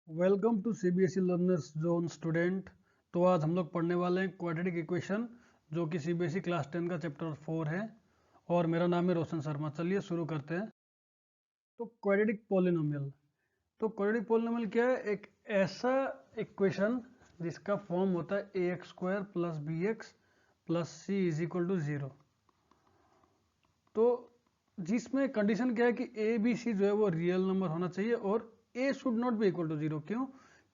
Welcome to CBSE learners zone student. तो आज हम लोग पढ़ने वाले हैं क्वाड्रेटिक इक्वेशन, जो कि सीबीएसई क्लास 10 का चैप्टर 4 है। और मेरा नाम है रोशन शर्मा। चलिए शुरू करते हैं। तो क्वाड्रेटिक पॉलिनोमियल, तो क्वाड्रेटिक पॉलिनोमियल क्या है? एक ऐसा इक्वेशन जिसका फॉर्म होता है a x square plus b x plus c is equal to 0। तो जिसमें कंडीशन क्या है कि ए बी सी जो है वो रियल नंबर होना चाहिए और a should not be equal to 0। क्यों?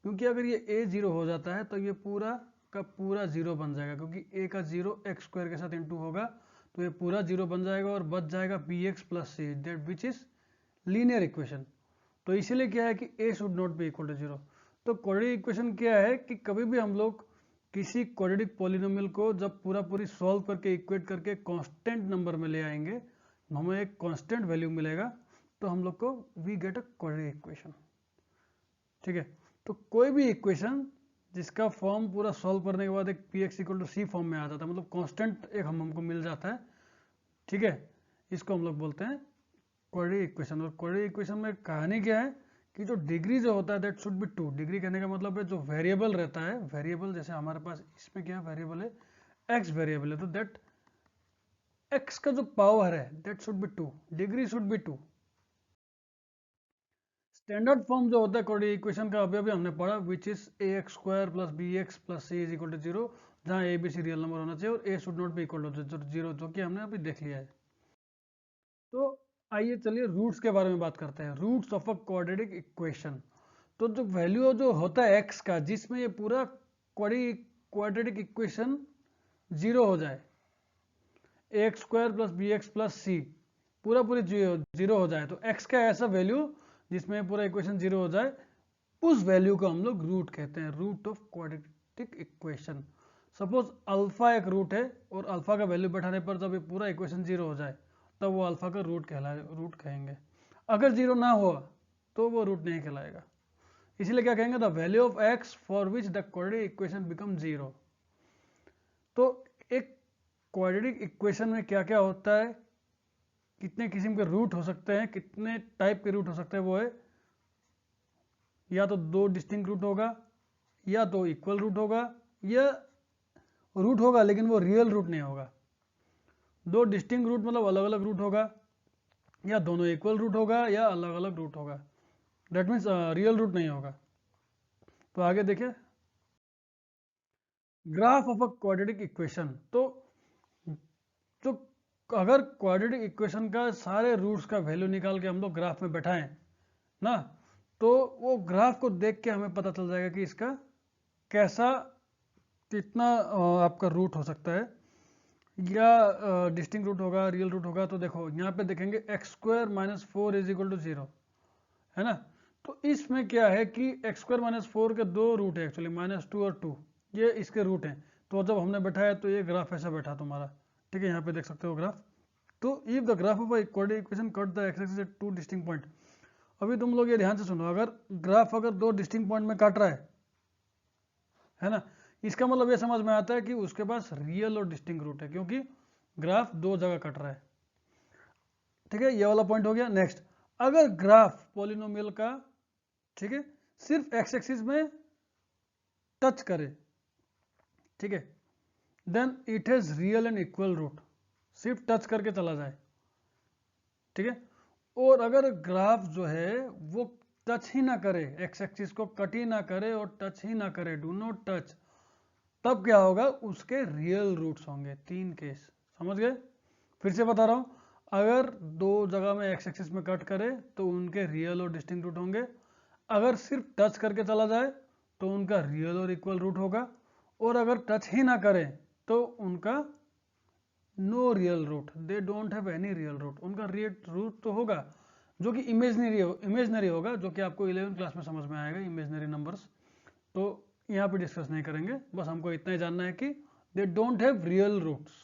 क्योंकि अगर ये ए 0 हो जाता है तो ये पूरा का पूरा 0 बन जाएगा, क्योंकि ए का 0 एक्स स्क्वायर के साथ इंटू होगा, तो ये पूरा 0 बन जाएगा और बच जाएगा b x plus c, that which is linear equation. तो इसीलिए क्या है कि a should not be equal to 0। तो क्वाड्रेटिक इक्वेशन क्या है कि कभी भी हम लोग किसी क्वाड्रेटिक पॉलिनोमियल को जब पूरा पूरी सॉल्व करके इक्वेट करके कांस्टेंट नंबर में ले आएंगे, हमें एक कांस्टेंट वैल्यू मिलेगा, तो हम लोग को we get a quadratic equation. ठीक है? तो कोई भी इक्वेशन जिसका फॉर्म पूरा सॉल्व करने के बाद एक p x equal to c form में आ जाता है, मतलब कांस्टेंट एक हमको मिल जाता है। ठीक है? इसको हम लोग बोलते हैं क्वाड्रेटिक इक्वेशन। और क्वाड्रेटिक इक्वेशन में कहानी क्या है कि जो डिग्री जो होता है दैट शुड बी 2। डिग्री कहने का मतलब है जो वेरिएबल रहता है, वेरिएबल जैसे हमारे पास इसमें क्या वेरिएबल है, एक्स वेरिएबल है, तो दैट एक्स का जो पावर है that should B 2, degree should be 2। Standard form जो होता है क्वाड्रेटिक इक्वेशन का अभी अभी हमने पढ़ा, which is a x square plus b x plus c is equal to 0, जहाँ a b c real number होना चाहिए और a should not be equal to 0, जो कि हमने अभी देख लिया है। तो आइए चलिए रूट्स के बारे में बात करते हैं। Roots of a quadratic equation. तो जो वैल्यू जो होता है एक्स का, जिसमें ये पूरा क्वाड्रेटिक इक्वेशन 0 हो जाए, a x square plus b x plus c पूरा पूरी 0 हो जाए, तो एक्स का ऐसा वैल्यू जिसमें पूरा इक्वेशन 0 हो जाए, उस वैल्यू को हम लोग रूट कहते हैं, root of quadratic equation. Suppose alpha एक रूट है और अल्फा का वैल्यू बैठाने पर जब ये पूरा इक्वेशन 0 हो जाए, तब वो अल्फा का रूट कहेंगे। अगर 0 ना हो तो वो रूट नहीं कहलाएगा। इसलिए क्या कहेंगे, the value of x for which the quadratic equation become 0। तो एक क्वाड्रेटिक इक्वेशन में क्या क्या होता है, कितने किस्म के रूट हो सकते हैं, कितने टाइप के रूट हो सकते हैं, वो है या तो दो डिस्टिंक्ट रूट होगा, या तो इक्वल रूट होगा, या रूट होगा लेकिन वो रियल रूट नहीं होगा। दो डिस्टिंक्ट रूट मतलब अलग अलग रूट होगा, या दोनों इक्वल रूट होगा, या अलग अलग रूट होगा, दैट मीन्स रियल रूट नहीं होगा। तो आगे देखिए, graph of a quadratic equation. तो अगर क्वाड्रेटिक इक्वेशन का सारे रूट्स का वैल्यू निकाल के हम लोग ग्राफ में बैठाएं ना, तो वो ग्राफ को देख के हमें पता चल जाएगा कि इसका कैसा कितना आपका रूट हो सकता है, या डिस्टिंक्ट रूट होगा, रियल रूट होगा। तो देखो यहाँ पे देखेंगे x square minus 4 is equal to 0, है ना? तो इसमें क्या है कि एक्स स्क्वायर माइनस 4 के दो रूट है एक्चुअली, -2 और 2, ये इसके रूट हैं। तो जब हमने बैठाया तो ये ग्राफ ऐसा बैठा तुम्हारा। ठीक है, यहाँ पे देख सकते हो ग्राफ। तो if the graph of quadratic equation cut the x axis at two distinct point. अभी तुम लोग ये ध्यान से सुनो, अगर ग्राफ अगर दो डिस्टिंक्ट पॉइंट में काट रहा है ना, इसका मतलब ये समझ में आता है कि उसके पास रियल और डिस्टिंक्ट रूट है, क्योंकि ग्राफ दो जगह कट रहा है। ठीक है, ये वाला पॉइंट हो गया। नेक्स्ट, अगर ग्राफ पॉलिनोमियल का, ठीक है, सिर्फ एक्स एक्सिस में टच करे, ठीक है, then it has real and equal root, सिर्फ टच करके चला जाए। ठीक है, और अगर ग्राफ जो है वो टच ही ना करे, एक्स एक्सिस को कट ही ना करे और टच ही ना करे, डू नॉट टच, तब क्या होगा, उसके रियल रूट्स होंगे। तीन केस समझ गए? फिर से बता रहा हूं, अगर दो जगह में एक्स एक्सिस में कट करे तो उनके रियल और डिस्टिंक्ट रूट होंगे। अगर सिर्फ टच करके चला जाए तो उनका रियल और इक्वल रूट होगा, और अगर टच ही ना करे तो उनका no real root, they don't have any real root. उनका रियल रूट तो होगा जो कि इमेजनरी होगा, जो कि आपको 11th क्लास में समझ में आएगा, इमेजनरी नंबर्स। तो यहाँ पे डिस्कस नहीं करेंगे, बस हमको इतना ही जानना है कि they don't have real roots.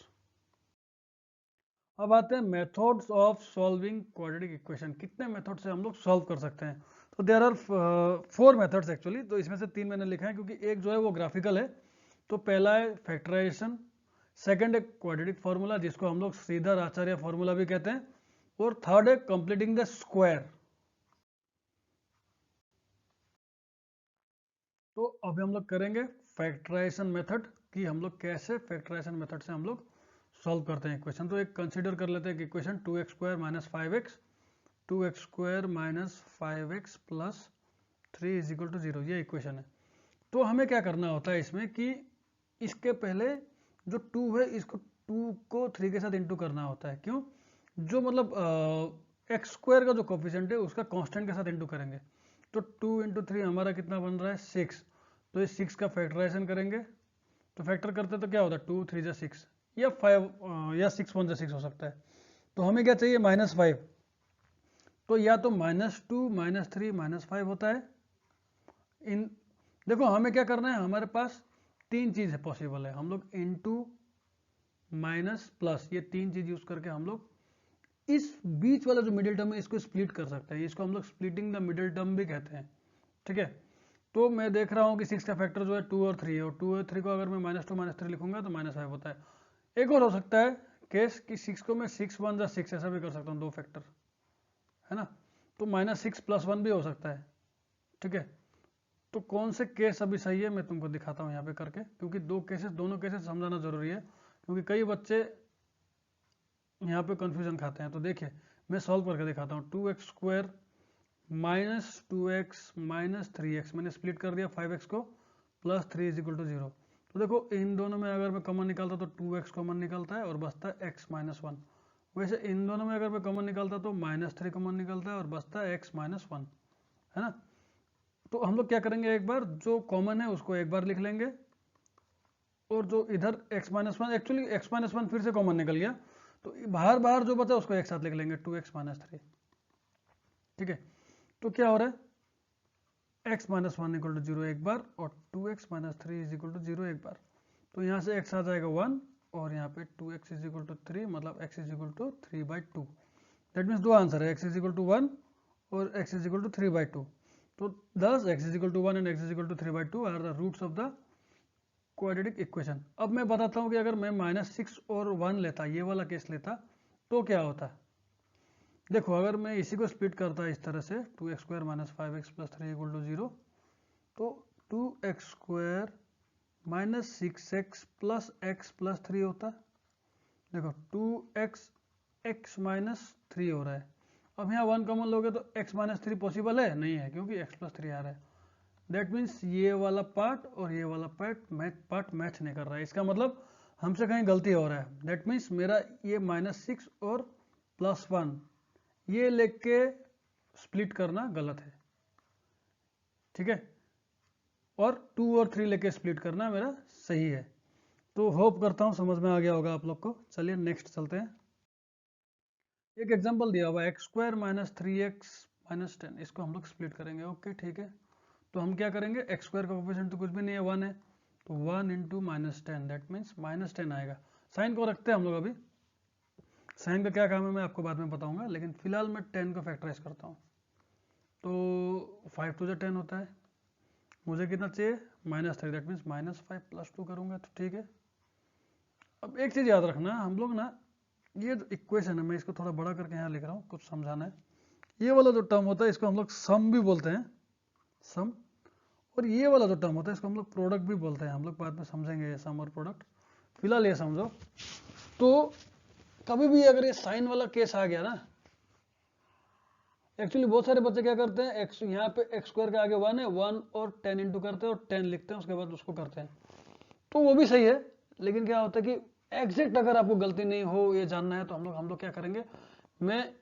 अब आते हैं methods of solving quadratic equation. कितने मेथड से हम लोग सॉल्व कर सकते हैं? तो देयर आर 4 मेथड्स एक्चुअली। तो इसमें से 3 मैंने लिखा है, क्योंकि एक जो है वो ग्राफिकल है। तो पहला है फैक्टराइजेशन, सेकंड है क्वाड्रेटिक फार्मूला जिसको हम लोग श्रीधर आचार्य फार्मूला भी कहते हैं, और थर्ड है कंप्लीटिंग द स्क्वायर। तो अभी हम लोग करेंगे फैक्टराइजेशन मेथड कि हम लोग कैसे फैक्टराइजेशन मेथड से हम लोग सॉल्व करते हैं इक्वेशन। तो एक कंसीडर कर लेते हैं कि equation 2x² minus 5x 2x² minus 5x plus 3 is equal to 0, ये इक्वेशन है। तो हमें क्या करना होता है इसमें कि इसके पहले जो 2 है इसको 2 को 3 के साथ इंटू करना होता है। क्यों? जो मतलब x² का जो कोफिशिएंट है उसका कांस्टेंट के साथ इंटू करेंगे। तो 2 इंटू 3 हमारा कितना बन रहा है 6। तो इस 6 का फैक्टराइजेशन करेंगे, तो फैक्टर करते तो क्या होता है 2 3 जा 6 या 5 या 6 1 जा 6 हो सकता है। तो हमें क्या चाहिए -5। तो या तो -2 -3 -5 होता है। इन देखो हमें क्या करना है, हमारे पास 3 चीज़ है पॉसिबल है। हम लोग इंटू माइनस प्लस ये 3 चीज़ यूज करके हम लोग इस बीच वाला जो मिडिल टर्म है इसको स्प्लिट कर सकते हैं। इसको हम लोग स्प्लिटिंग द मिडिल टर्म भी कहते हैं। ठीक है, तो मैं देख रहा हूँ कि 6 का फैक्टर जो है 2 और 3 है, और 2 और 3 को अगर मैं -2 -3 लिखूंगा तो -5 होता है। एक और हो सकता है केस कि 6 को मैं 6 1 जा 6 ऐसा भी कर सकता हूँ, 2 फैक्टर है ना। तो -6 + 1 भी हो सकता है। ठीक है, तो कौन से केस अभी सही है मैं तुमको दिखाता हूँ यहाँ पे करके, क्योंकि दोनों केसेस समझाना जरूरी है, क्योंकि कई बच्चे यहाँ पे कंफ्यूजन खाते हैं। तो देखिए मैं सॉल्व करके दिखाता हूँ। 2x² minus 2x minus 3x, मैंने स्प्लिट कर दिया 5x को, प्लस 3 इज इक्वल टू 0। तो देखो इन दोनों में अगर मैं कॉमन निकालता तो 2x कॉमन निकलता है और बचता है x - 1। वैसे इन दोनों में अगर मैं कॉमन निकालता तो -3 कॉमन निकलता है और बचता है x - 1, है ना। तो हम लोग क्या करेंगे, एक बार जो कॉमन है उसको एक बार लिख लेंगे, और जो इधर x - 1, एक्चुअली x - 1 फिर से कॉमन निकल गया, तो बाहर बाहर जो बचा उसको एक साथ लिख लेंगे 2x - 3। ठीक है, तो क्या हो रहा है x - 1 इक्वल टू 0 एक बार और 2x - 3 इज इक्वल टू 0 एक बार। तो यहाँ से x आ जाएगा 1 और यहाँ पे 2x इज इक्वल टू 3, मतलब x is equal to 3/2। That means दो आंसर है, x इज इक्वल टू 1 और x इज इक्वल टू 3/2। तो thus x is equal to 1 and x is equal to 3/2 are the roots of the quadratic equation. अब मैं बताता हूँ कि अगर मैं -6 और 1 लेता, ये वाला केस लेता, तो क्या होता। देखो अगर मैं इसी को स्प्लिट करता इस तरह से 2x² minus 5x plus 3 equal to 0, तो 2x² minus 6x plus x plus 3 होता है। देखो 2x x माइनस 3 हो रहा है। अब यहाँ 1 कॉमन लोगे तो x - 3 पॉसिबल है नहीं है, क्योंकि x + 3 आ रहा है। दैट मीन्स ये वाला पार्ट और ये वाला पार्ट मैच नहीं कर रहा है। इसका मतलब हमसे कहीं गलती हो रहा है। दैट मीन्स मेरा ये -6 और +1 ये लेके स्प्लिट करना गलत है। ठीक है, और 2 और 3 लेके स्प्लिट करना मेरा सही है। तो होप करता हूँ समझ में आ गया होगा आप लोग को। चलिए नेक्स्ट चलते हैं। एक एग्जांपल दिया हुआ x² माइनस 3x माइनस 10, इसको हम लोग स्प्लिट करेंगे। ओके ठीक है, तो हम क्या करेंगे, x² का कोफिशिएंट तो कुछ भी नहीं है 1 है, तो 1 इंटू -10 दैट मीन्स -10 आएगा। साइन को रखते हैं हम लोग अभी, साइन का क्या काम है मैं आपको बाद में बताऊंगा, लेकिन फिलहाल मैं 10 को फैक्टराइज करता हूँ। तो 5 टू 10 होता है, मुझे कितना चाहिए -3, दैट मीन्स -5 + 2 करूँगा तो ठीक है। अब एक चीज़ याद रखना, हम लोग ना ये जो इक्वेशन है मैं इसको थोड़ा बड़ा करके यहाँ लिख रहा हूँ, कुछ समझाना है। ये वाला जो टर्म होता है इसको हम लोग सम भी बोलते हैं, सम। और ये वाला जो टर्म होता है इसको हम लोग प्रोडक्ट भी बोलते हैं। हम लोग बाद में समझेंगे ये सम और प्रोडक्ट, फिलहाल ये समझो। तो कभी भी अगर ये साइन वाला केस आ गया ना, एक्चुअली बहुत सारे बच्चे क्या करते हैं, एक्स यहाँ पे x² के आगे 1 है, 1 और 10 इंटू करते हैं और 10 लिखते हैं, उसके बाद उसको करते हैं। तो वो भी सही है, लेकिन क्या होता है कि एग्जैक्ट अगर आपको गलती नहीं हो ये जानना है तो हम लोग क्या करेंगे, मैं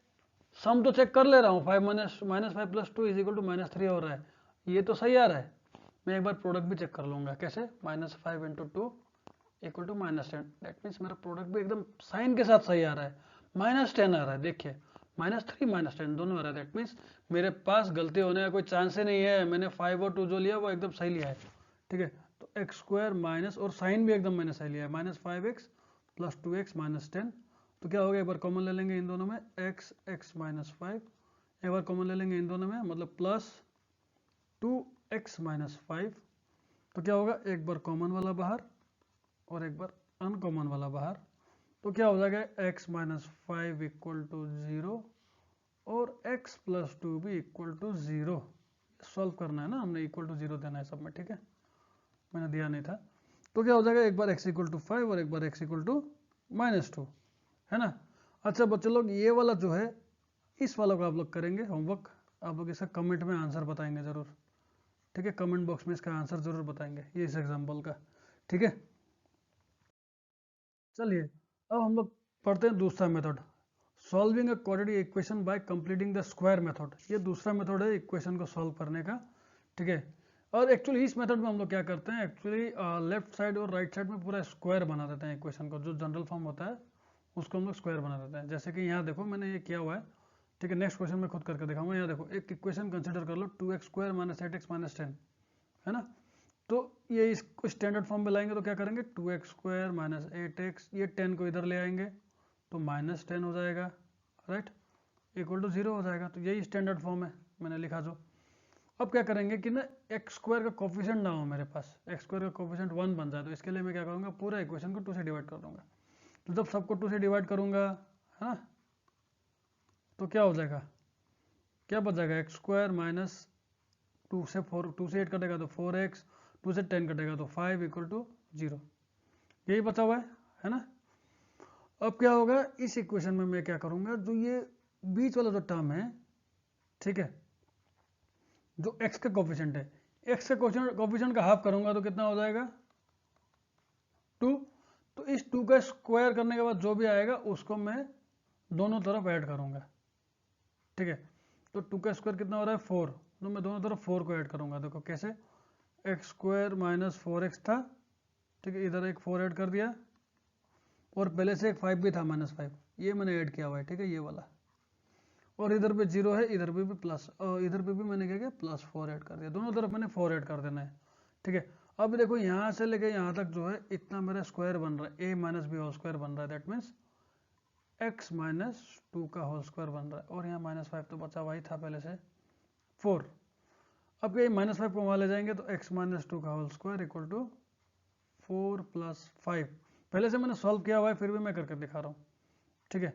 सम तो चेक कर ले रहा हूँ, 5 -5 + 2 इज इक्वल टू -3 हो रहा है, ये तो सही आ रहा है। मैं एक बार प्रोडक्ट भी चेक कर लूंगा, कैसे, -5 × 2 इक्वल टू -10, दैट मीन्स मेरा प्रोडक्ट भी एकदम साइन के साथ सही आ रहा है, -10 आ रहा है। देखिए -3 -10 दोनों आ रहा है, दैट मीन्स मेरे पास गलती होने का कोई चांस ही नहीं है। मैंने 5 और 2 जो लिया वो एकदम सही लिया है। ठीक है, तो x² माइनस और साइन भी एकदम मैंने सही लिया है, -5x + 2x - 10। तो क्या होगा, एक बार कॉमन ले लेंगे इन दोनों में, x - 5, एक बार कॉमन ले लेंगे इन दोनों में, मतलब प्लस 2x - 5। तो क्या होगा, एक बार कॉमन वाला बाहर और एक बार अनकॉमन वाला बाहर। तो क्या हो जाएगा, x - 5 = 0 और x + 2 भी इक्वल टू 0। सॉल्व करना है ना, हमने इक्वल टू 0 देना है सब में, ठीक है, मैंने दिया नहीं था। तो क्या हो जाएगा, एक बार x इक्वल टू 5 और एक बार x इक्वल टू -2, है ना। अच्छा बच्चों लोग, ये वाला जो है, इस वाला को आप लोग करेंगे होमवर्क, आप लोग इसका कमेंट में आंसर बताएंगे ज़रूर, ठीक है, कमेंट बॉक्स में इसका आंसर ज़रूर बताएंगे, ये इस एग्जाम्पल का, ठीक है। चलिए अब हम लोग पढ़ते हैं दूसरा method, solving a quadratic equation by completing the square method. ये दूसरा मेथड है इक्वेशन को सॉल्व करने का, ठीक है। और एक्चुअली इस मेथड में हम लोग क्या करते हैं, एक्चुअली लेफ्ट साइड और राइट साइड में पूरा स्क्वायर बना देते हैं इक्वेशन को, जो जनरल फॉर्म होता है उसको हम लोग स्क्वायर बना देते हैं। जैसे कि यहाँ देखो मैंने ये किया हुआ है, ठीक है, नेक्स्ट क्वेश्चन में खुद करके दिखाऊंगा। यहाँ देखो एक इक्वेशन कंसिडर कर लो, 2x² - 8x - 10, है ना। तो ये इसको स्टैंडर्ड फॉर्म में लाएंगे तो क्या करेंगे, 2x² - 8x, ये 10 को इधर ले आएंगे तो -10 हो जाएगा, राइट, इक्वल टू 0 हो जाएगा। तो यही स्टैंडर्ड फॉर्म है, मैंने लिखा जो। अब क्या करेंगे कि ना x² का कोफिशिएंट ना हो मेरे पास, x² का कोफिशिएंट 1 बन जाए, तो इसके लिए मैं क्या करूँगा, पूरा इक्वेशन को 2 से डिवाइड कर दूंगा। तो जब सबको 2 से डिवाइड करूँगा, है ना, तो क्या हो जाएगा, क्या बच जाएगा, x² - 2 से 4, 2 से 8 कटेगा तो 4x, 2 से 10 कटेगा तो 5 इक्वल टू 0, यही बचा हुआ है ना। अब क्या होगा, इस इक्वेशन में मैं क्या करूँगा, जो ये बीच वाला जो टर्म है, ठीक है, जो x का कोफिशिएंट है, x का कोफिशिएंट का हाफ करूंगा तो कितना हो जाएगा, 2। तो इस 2 का स्क्वायर करने के बाद जो भी आएगा उसको मैं दोनों तरफ ऐड करूंगा, ठीक है। तो 2 का स्क्वायर कितना हो रहा है, 4, तो मैं दोनों तरफ 4 को ऐड करूंगा। देखो कैसे, x² - 4x था, ठीक है, इधर एक 4 ऐड कर दिया, और पहले से एक 5 भी था -5, ये मैंने ऐड किया हुआ है, ठीक है, ये वाला, और इधर पे 0 है, इधर पे भी प्लस, और इधर पे भी मैंने क्या किया, +4 ऐड कर दिया, दोनों तरफ मैंने 4 ऐड कर देना है, ठीक है। अब देखो यहाँ से लेके यहाँ तक जो है इतना मेरा स्क्वायर बन रहा है, a - b होल स्क्वायर बन रहा है, दैट मीन्स x - 2 का होल स्क्वायर बन रहा है, और यहाँ -5 तो बचा हुआ ही था पहले से 4। अब ये -5 को वहाँ ले जाएंगे तो x - 2 का होल स्क्वायर इक्वल टू 4 + 5, पहले से मैंने सॉल्व किया हुआ है, फिर भी मैं करके दिखा रहा हूँ, ठीक है।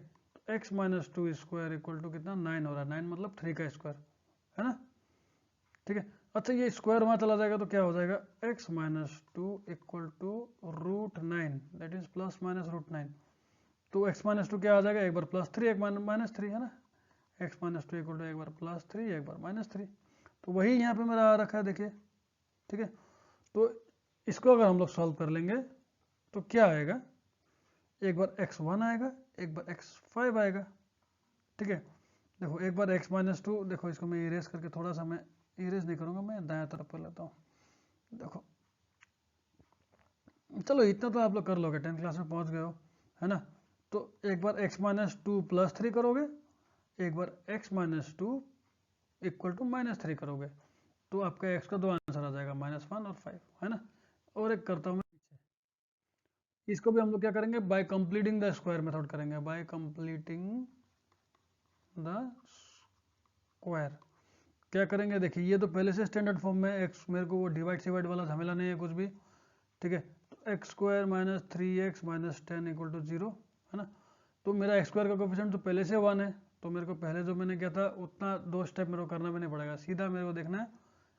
x - 2 स्क्वायर इक्वल टू कितना, 9 हो रहा है, 9 मतलब 3 का स्क्वायर, है ना, ठीक है। अच्छा ये स्क्वायर वहाँ चला जाएगा तो क्या हो जाएगा, x - 2 equal to √9, that is ±√9। तो x - 2 क्या आ जाएगा, एक बार +3 एक -3, है ना, x - 2 इक्वल टू एक बार +3 एक बार -3, तो वही यहाँ पे मेरा आ रखा है, देखिए, ठीक है। तो इसको अगर हम लोग सॉल्व कर लेंगे तो क्या आएगा, एक बार x1 आएगा, एक बार x5 आएगा, ठीक है। देखो एक बार x - 2, देखो इसको मैं इरेज करके, थोड़ा सा मैं इरेज नहीं करूँगा, मैं दायां तरफ पर लेता हूँ, देखो, चलो इतना तो आप लोग कर लोगे, 10th क्लास में पहुँच गए हो, है ना। तो एक बार x - 2 +3 करोगे, एक बार x - 2 इक्वल टू -3 करोगे, तो आपका x का दो आंसर आ जाएगा, -1 और 5, है ना। और एक करता हूँ मैं पीछे, इसको भी हम लोग क्या करेंगे, bye completing the square method करेंगे, बाय कंप्लीटिंग द स्क्वायर क्या करेंगे, देखिए ये तो पहले से स्टैंडर्ड फॉर्म में x, मेरे को वो डिवाइड सिवाइड वाला झमेला नहीं है कुछ भी, ठीक है। तो x² - 3x - 10 इक्वल टू 0, है ना। तो मेरा x² का कोफिशिएंट तो पहले से 1 है, तो मेरे को पहले जो मैंने किया था उतना 2 स्टेप मेरे को करना भी नहीं पड़ेगा, सीधा मेरे को देखना है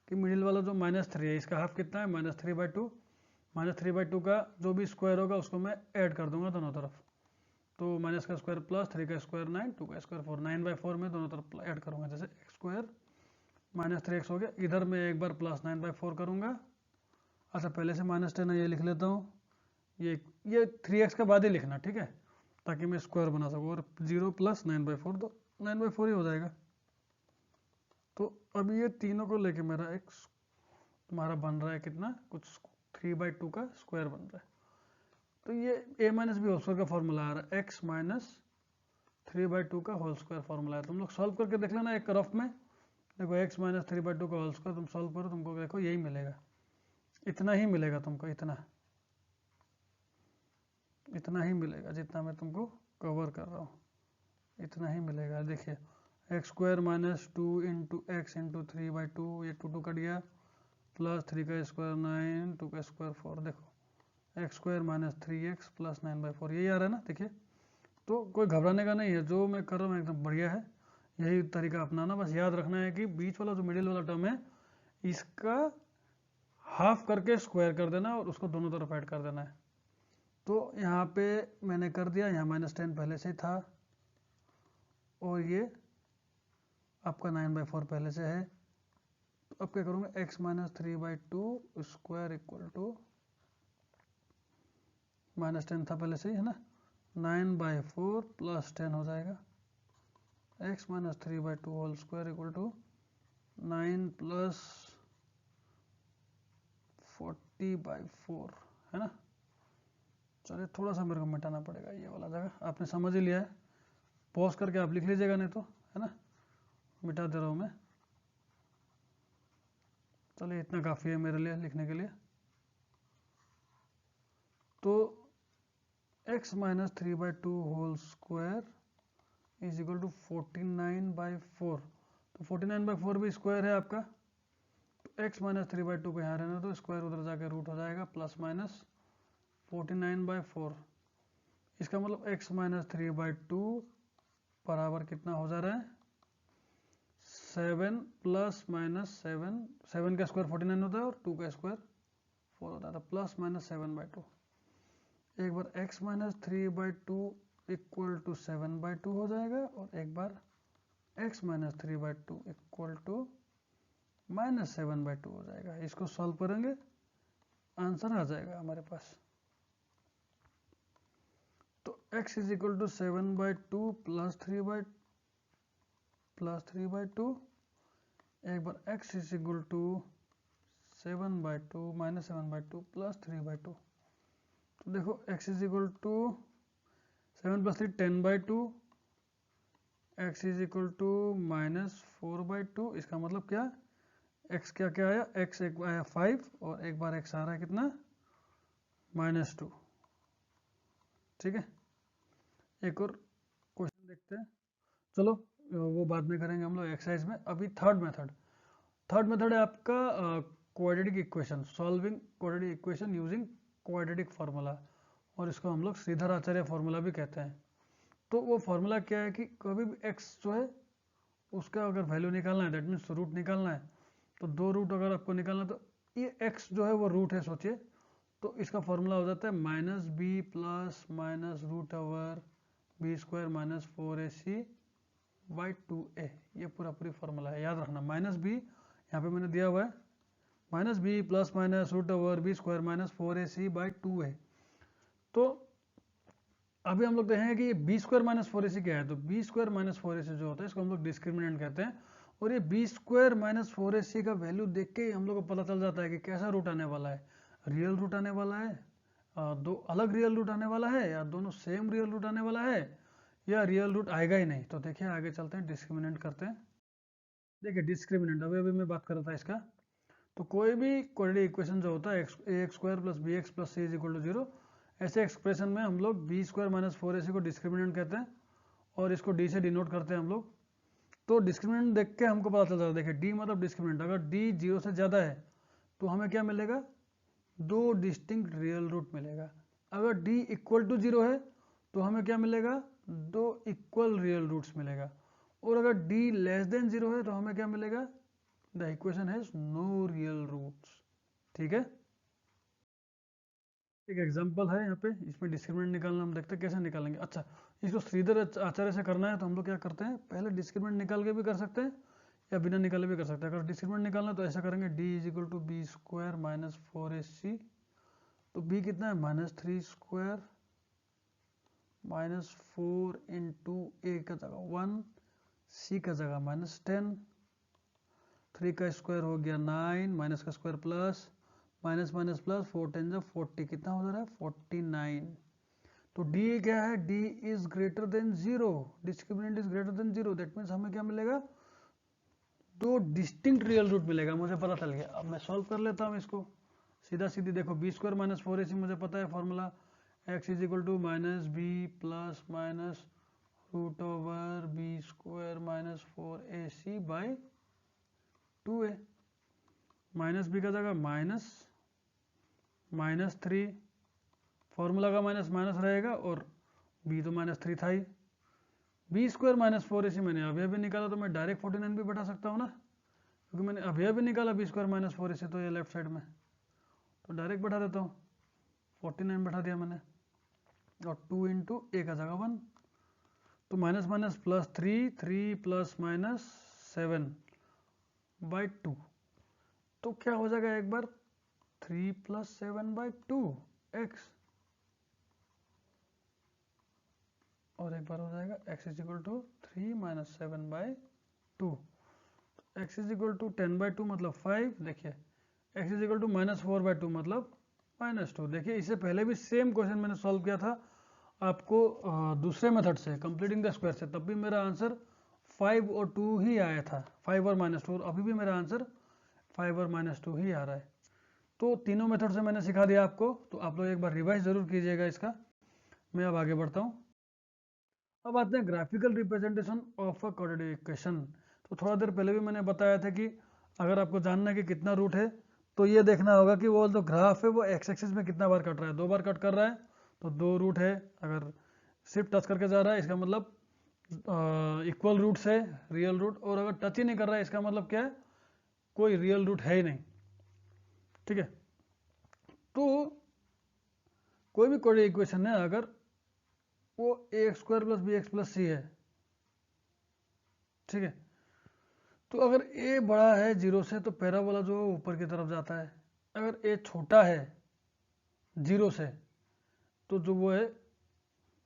कि मिडिल वाला जो -3 है, इसका हाफ कितना है, -3/2, -3/2 का जो भी स्क्वायर होगा उसको मैं ऐड कर दूंगा दोनों तरफ, तो माइनस का स्क्वायर प्लस 3 का स्क्वायर 9, 2 का स्क्वायर 4, 9/4 में दोनों तरफ ऐड करूंगा, जैसे x² -3x हो गया, इधर मैं एक बार +9/4 करूंगा। अच्छा पहले से -10 है, ये लिख लेता हूँ, ये 3x के बाद ही लिखना, ठीक है, ताकि मैं स्क्वायर बना सकूँ, और 0 + 9/4 तो 9/4 ही हो जाएगा। तो अब ये तीनों को लेके मेरा x तुम्हारा बन रहा है कितना, कुछ 3/2 का स्क्वायर बन रहा है। तो ये a - b होल स्क्वायर का फॉर्मूला आ रहा है, x - 3/2 का होल स्क्वायर फॉर्मूला है। तुम लोग सॉल्व करके देख लेना एक रफ में, देखो x - 3/2 का होल स्क्वायर तुम सॉल्व करो, तुमको देखो यही मिलेगा, इतना ही मिलेगा तुमको, इतना ही मिलेगा, जितना मैं तुमको कवर कर रहा हूँ इतना ही मिलेगा। देखिए x² - 2 इंटू x इंटू 3/2, ये 2 कट गया, प्लस 3 का स्क्वायर 9, 2 का स्क्वायर 4, देखो x² - 3x + 9/4, यही आ रहा है ना, देखिए। तो कोई घबराने का नहीं है, जो मैं कर रहा हूँ एकदम बढ़िया है, यही तरीका अपनाना, बस याद रखना है कि बीच वाला जो मिडिल वाला टर्म है इसका हाफ करके स्क्वायर कर देना और उसको दोनों तरफ ऐड कर देना है। तो यहाँ पे मैंने कर दिया, यहाँ -10 पहले से ही था और ये आपका 9/4 पहले से है। तो अब क्या करूँगा, x - 3/2 स्क्वायर इक्वल टू -10 था पहले से ही है ना, 9/4 + 10 हो जाएगा। x - 3/2 whole square equal to 9 + 40/4 है ना। चलिए थोड़ा सा मेरे को मिटाना पड़ेगा ये वाला जगह, आपने समझ ही लिया है, पॉज करके आप लिख लीजिएगा नहीं तो, है ना। मिटा दे रहा हूँ मैं। चलिए इतना काफ़ी है मेरे लिए लिखने के लिए। तो x - 3/2 whole square is equal to 49/4। तो 49/4 भी स्क्वायर है आपका। तो x - 3/2 को यहाँ रहना, तो स्क्वायर उधर जाके रूट हो जाएगा, ± 49/4। इसका मतलब x - 3/2 बराबर कितना हो जा रहा है, 7 ± 7, 7 का स्क्वायर 49 होता है और 2 का स्क्वायर 4 होता है, ± 7/2। एक बार x - 3/2 इक्वल टू 7/2 हो जाएगा और एक बार x - 3/2 इक्वल टू -7/2 हो जाएगा। इसको सॉल्व करेंगे, आंसर आ जाएगा हमारे पास। तो x इज इक्वल टू 7/2 + 3/2, एक बार x इज इक्वल टू 7/2 - 7/2 + 3/2। तो देखो x is equal to 7 + 3 10/2, x is equal to -4/2। इसका मतलब क्या, x क्या क्या आया, x एक आया 5 और एक बार x आ रहा है कितना, -2। ठीक है, एक और क्वेश्चन देखते हैं। चलो वो बाद में करेंगे हम लोग एक्सरसाइज में। अभी थर्ड मेथड है आपका quadratic equation, solving quadratic equation using quadratic formula, और इसको हम लोग श्रीधर आचार्य फार्मूला भी कहते हैं। तो वो फार्मूला क्या है कि कभी भी x जो है उसका अगर वैल्यू निकालना है, दैट मीन्स रूट निकालना है, तो 2 रूट अगर आपको निकालना है, तो ये x जो है वो रूट है सोचिए, तो इसका फॉर्मूला हो जाता है -b + -√b² - 4ac/2a। ये पूरी फार्मूला है, याद रखना। -b यहाँ पे मैंने दिया हुआ है, -b + -√b² - 4ac/2a। तो अभी हम लोग देखेंगे कि ये b² - 4ac क्या है। तो b² - 4ac जो होता है इसको हम लोग डिस्क्रिमिनेंट कहते हैं, और ये b² - 4ac का वैल्यू देख के हम लोग को पता चल जाता है कि कैसा रूट आने वाला है, रियल रूट आने वाला है, दो अलग रियल रूट आने वाला है, या दोनों सेम रियल रूट आने वाला है, या रियल रूट आएगा ही नहीं। तो देखिए आगे चलते हैं, डिस्क्रिमिनेंट करते हैं। देखिए डिस्क्रिमिनेंट अभी मैं बात कर रहा था इसका। तो कोई भी क्वाड्रेटिक इक्वेशन जो होता है ax² + bx + c = 0, ऐसे एक्सप्रेशन में हम लोग b² - 4ac को डिस्क्रिमिनेंट कहते हैं, और इसको d से डिनोट करते हैं हम लोग। तो डिस्क्रिमिनेंट देख के हमको पता चल जाता है, देखिए d मतलब डिस्क्रिमिनेंट, अगर d 0 से ज़्यादा है तो हमें क्या मिलेगा, 2 डिस्टिंक्ट रियल रूट मिलेगा। अगर d = 0 है तो हमें क्या मिलेगा, 2 इक्वल रियल रूट्स मिलेगा। और अगर d < 0 है तो हमें क्या मिलेगा, the equation has no real roots. ठीक है, एक एग्जांपल है यहाँ पे, इसमें डिस्क्रिमिनेंट निकालना हम देखते हैं कैसे निकालेंगे। अच्छा, इसको श्रीधर आचार्य से करना है तो हम लोग क्या करते हैं, पहले डिस्क्रिमिनेंट निकाल के भी कर सकते हैं या बिना निकाले भी कर सकते हैं। अगर डिस्क्रिमिनेंट निकालना तो ऐसा करेंगे, d = b² - 4ac। तो b कितना है, -3² - 4 × a का जगह 1, c का जगह -10, 3 का स्क्वायर हो गया 9, माइनस का square plus, minus minus plus, 4 10 जा 40, कितना हो जा रहा है 49। तो d क्या है, d is greater than 0, discriminant is greater than 0, that means हमें क्या मिलेगा, 2 डिस्टिंक्ट रियल रूट मिलेगा। मुझे पता चल गया, अब मैं सॉल्व कर लेता हूँ इसको सीधा सीधी। देखो b² - 4ac मुझे पता है formula, x = -b + -√b² - 4ac/2a। Minus b का जगह -3, फॉर्मूला का माइनस माइनस रहेगा, और b तो -3 था ही। b² - 4ac मैंने अभी अभी निकाला, तो मैं डायरेक्ट 49 भी बैठा सकता हूँ ना, क्योंकि मैंने अभी निकाला बी स्क्वायर माइनस 4 इसे, तो ये लेफ्ट साइड में, तो डायरेक्ट बैठा देता हूँ, 49 बैठा दिया मैंने, और 2 इंटू ए का जगह 1, तो minus minus plus 3, 3 plus minus 7/2, तो क्या हो जाएगा एक बार, 3 प्लस 7/2 एक्स, और एक बार हो जाएगा x is equal to 3 minus 7/2, x is equal to 10/2 मतलब 5, देखिए x is equal to minus 4/2 मतलब -2। देखिए इससे पहले भी सेम क्वेश्चन मैंने सॉल्व किया था आपको दूसरे मेथड से, कंप्लीटिंग द स्क्वायर से, तब भी मेरा आंसर 5 और 2 ही आया था, 5 और -2, और अभी भी मेरा आंसर 5 और -2 ही आ रहा है। तो तीनों मेथड से मैंने सिखा दिया आपको, तो आप लोग एक बार रिवाइज जरूर कीजिएगा इसका। मैं अब आगे बढ़ता हूँ। अब आते हैं graphical representation of a quadratic equation. तो थोड़ा देर पहले भी मैंने बताया था कि अगर आपको जानना है कि कितना रूट है, तो ये देखना होगा कि वो जो ग्राफ है वो एक्स एक्सिस में कितना बार कट रहा है, 2 बार कट कर रहा है, तो 2 रूट है। अगर सिर्फ टच करके जा रहा है इसका मतलब इक्वल रूट है, रियल रूट, और अगर टच ही नहीं कर रहा है इसका मतलब क्या है, कोई रियल रूट है ही नहीं। ठीक है, तो कोई भी क्वाड्रेटिक इक्वेशन है अगर वो ax square plus b x plus c है, ठीक है, तो अगर a बड़ा है 0 से तो पैराबोला जो ऊपर की तरफ जाता है, अगर a छोटा है 0 से तो जो वो है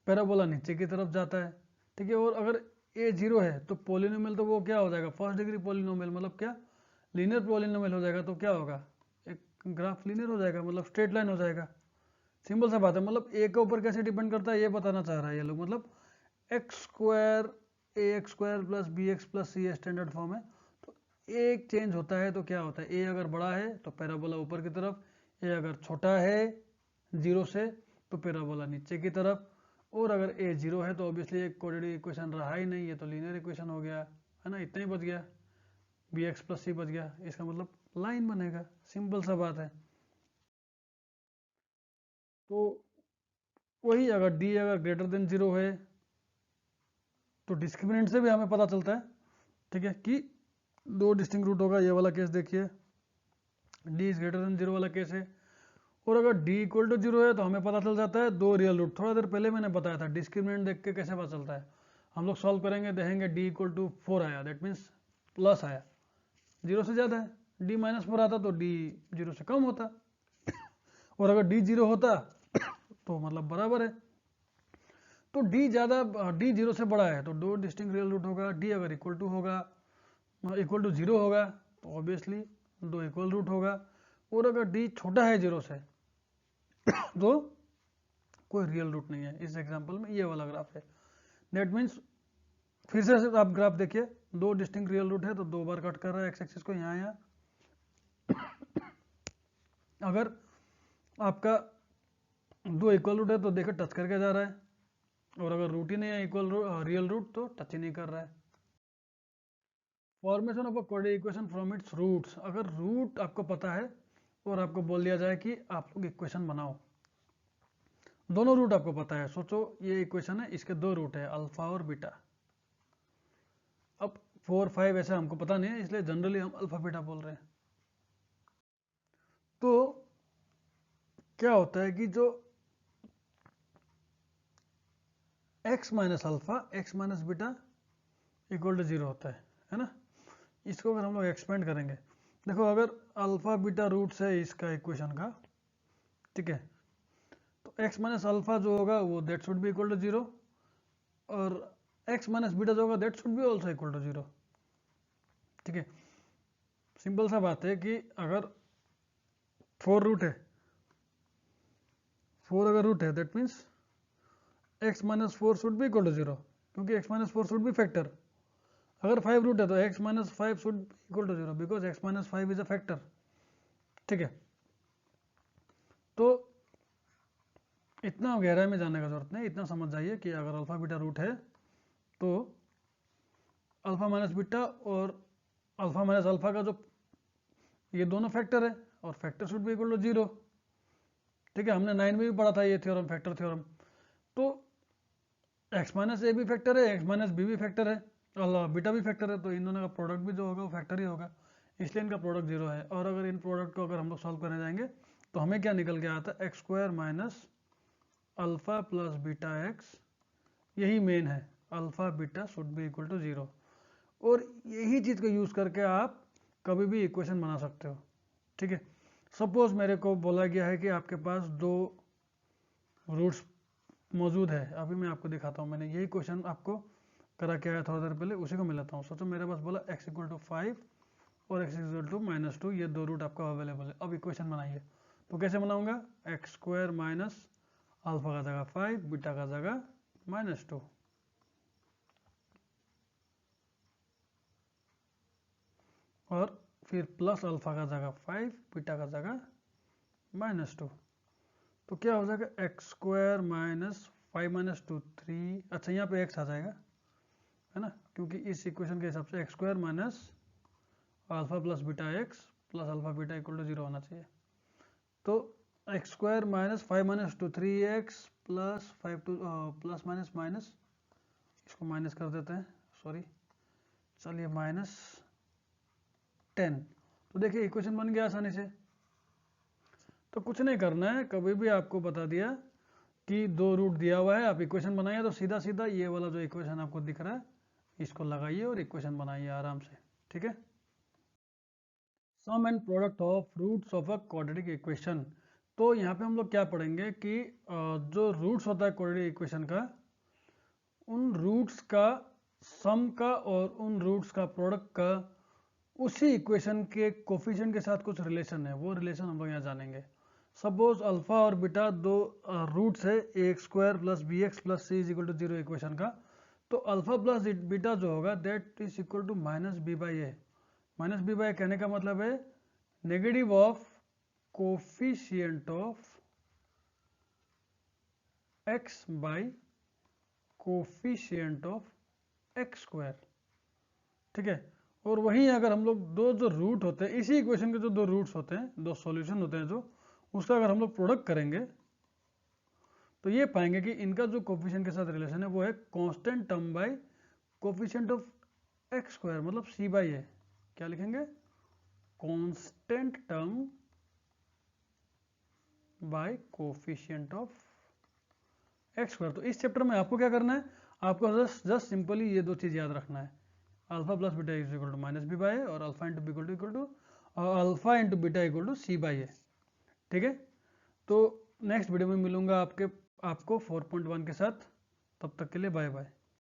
पैराबोला नीचे की तरफ जाता है। ठीक है, और अगर a 0 है तो पॉलिनोमियल तो वो क्या हो जाएगा, फर्स्ट डिग्री पॉलिनोमियल, मतलब क्या, लीनियर पॉलिनोमियल हो जाएगा। तो क्या होगा, एक ग्राफ लीनियर हो जाएगा, मतलब स्ट्रेट लाइन हो जाएगा। सिंपल सा बात है, मतलब a के ऊपर कैसे डिपेंड करता है ये बताना चाह रहा है ये लोग, मतलब x square ax square plus b x plus c standard form है। तो एक चेंज होता है तो क्या होता है, a अगर बड़ा है तो पैराबोला ऊपर की तरफ, a अगर छोटा है 0 से तो पैराबोला नीचे की तरफ, और अगर a 0 है तो ऑब्वियसली एक क्वाड्रेटिक इक्वेशन रहा ही नहीं, ये तो लीनियर इक्वेशन हो गया है ना, इतना ही बच गया, बी एक्स प्लस सी बच गया, इसका मतलब लाइन बनेगा। सिंपल सा बात है। तो वही अगर d अगर ग्रेटर देन 0 है तो डिस्क्रिमिनेंट से भी हमें पता चलता है, ठीक है, कि 2 डिस्टिंक्ट रूट होगा। ये वाला केस देखिए, d इज ग्रेटर देन 0 वाला केस है, और अगर d इक्वल टू 0 है तो हमें पता चल जाता है 2 रियल रूट। थोड़ा देर पहले मैंने बताया था डिस्क्रिमिनेंट देख के कैसे पता चलता है, हम लोग सॉल्व करेंगे, देखेंगे d इक्वल टू 4 आया, दैट मीन्स प्लस आया, 0 से ज़्यादा है, d माइनस 4 आता तो d 0 से कम होता, और अगर d 0 होता तो मतलब बराबर है। तो d ज़्यादा, d 0 से बड़ा है तो 2 डिस्टिंक्ट रियल रूट होगा। d अगर इक्वल टू होगा, इक्वल टू 0 होगा तो ऑब्वियसली 2 इक्वल रूट होगा, और अगर d छोटा है 0 से तो कोई रियल रूट नहीं है। इस एग्जांपल में ये वाला ग्राफ है, दैट मीन्स फिर से आप ग्राफ देखिए, 2 डिस्टिंक्ट रियल रूट है तो 2 बार कट कर रहा है एक्स एक्सिस को, यहाँ अगर आपका 2 इक्वल रूट है तो देखो टच करके जा रहा है, और अगर रूट ही नहीं है इक्वल रियल रूट तो टच ही नहीं कर रहा है। Formation of a quadratic equation from its roots, अगर रूट आपको पता है और आपको बोल दिया जाए कि आप लोग इक्वेशन बनाओ, दोनों रूट आपको पता है, सोचो ये इक्वेशन है, इसके 2 रूट है, अल्फा और बीटा। अब 4 5 ऐसा हमको पता नहीं है, इसलिए जनरली हम अल्फा बीटा बोल रहे हैं। तो क्या होता है कि जो x minus alpha x minus beta equal to 0 होता है ना। इसको अगर हम लोग एक्सपेंड करेंगे, देखो अगर अल्फा बीटा रूट्स है इसका इक्वेशन का, ठीक है, तो x माइनस अल्फा जो होगा वो that should be equal to 0, और x माइनस बीटा जो होगा that should be also equal to 0। ठीक है, सिंपल सा बात है कि अगर 4 रूट है, 4 अगर रूट है that means x minus 4 should be equal to 0, क्योंकि x minus 4 should be factor. अगर 5 रूट है तो x minus 5 should be equal to 0 because x minus 5 is a factor. ठीक है, तो इतना गहराई में जाने का जरूरत नहीं, इतना समझ जाइए कि अगर अल्फा बीटा रूट है तो अल्फा माइनस बीटा और अल्फा माइनस अल्फा का जो ये दोनों फैक्टर है, और factor should be equal to 0। ठीक है, हमने 9 में भी पढ़ा था ये थ्योरम, फैक्टर थ्योरम। तो x माइनस ए भी फैक्टर है, x माइनस बी भी फैक्टर है, और बीटा भी फैक्टर है, तो इन दोनों का प्रोडक्ट भी जो होगा वो फैक्टर ही होगा। इसलिए इनका प्रोडक्ट 0 है। और अगर इन प्रोडक्ट को अगर हम लोग सॉल्व करने जाएंगे तो हमें क्या निकल के आता है, x square minus alpha plus beta x, यही मेन है, alpha beta should be equal to 0। और यही चीज़ को यूज़ करके आप कभी भी इक्वेशन बना सकते हो, ठीक है। सपोज मेरे को बोला गया है कि आपके पास 2 रूट्स मौजूद है, अभी मैं आपको दिखाता हूँ, मैंने यही क्वेश्चन आपको करा के आया थोड़ा देर पहले, उसी को मैं लेता हूँ। सोचो मेरे पास बोला x इक्वल टू 5 और x इक्वल टू -2, ये 2 रूट आपका अवेलेबल है। अब इक्वेशन बनाइए, तो कैसे बनाऊंगा, एक्स स्क्वायर माइनस अल्फा का जगह 5, बीटा का जगह -2, और फिर प्लस अल्फा का जगह 5, बीटा का जगह -2। तो क्या हो जाएगा, एक्स स्क्वायर माइनस 5 - 2 3, अच्छा यहाँ पे x आ जाएगा, है ना, क्योंकि इस इक्वेशन के हिसाब से x square minus alpha plus beta x plus alpha beta equal to 0 होना चाहिए। तो x square minus 5 - 2 3x plus 5 two plus minus minus, इसको माइनस कर देते हैं, सॉरी, चलिए -10। तो देखिए इक्वेशन बन गया आसानी से। तो कुछ नहीं करना है, कभी भी आपको बता दिया कि 2 रूट दिया हुआ है, आप इक्वेशन बनाइए, तो सीधा सीधा ये वाला जो इक्वेशन आपको दिख रहा है इसको लगाइए और इक्वेशन बनाइए आराम से, ठीक है। Sum and product of roots of a quadratic equation. तो यहाँ पे हम लोग क्या पढ़ेंगे कि जो रूट्स होता है क्वाड्रेटिक इक्वेशन का, उन रूट्स का सम का और उन रूट्स का प्रोडक्ट का उसी इक्वेशन के कोफिशिएंट के साथ कुछ रिलेशन है, वो रिलेशन हम लोग यहाँ जानेंगे। सपोज अल्फा और बीटा 2 रूट्स है, a x square plus b x plus c is equal to 0 equation का। तो अल्फा प्लस बीटा जो होगा that is equal to -b/a। -b/a कहने का मतलब है negative of coefficient of x by coefficient of x square, ठीक है। और वहीं अगर हम लोग दो जो रूट होते हैं, इसी इक्वेशन के जो 2 रूट्स होते हैं, 2 सॉल्यूशन होते हैं जो, उसका अगर हम लोग प्रोडक्ट करेंगे तो ये पाएंगे कि इनका जो कोफिशिएंट के साथ रिलेशन है वो है constant term by coefficient of x square, मतलब c/a। क्या लिखेंगे, constant term by coefficient of x square. तो इस चैप्टर में आपको क्या करना है, आपको जस्ट सिंपली ये 2 चीज याद रखना है, alpha plus beta is equal to -b/a और alpha into b equal to alpha into beta equal to c/a, ठीक है। तो नेक्स्ट वीडियो में मिलूंगा आपको 4.1 के साथ, तब तक के लिए बाय बाय।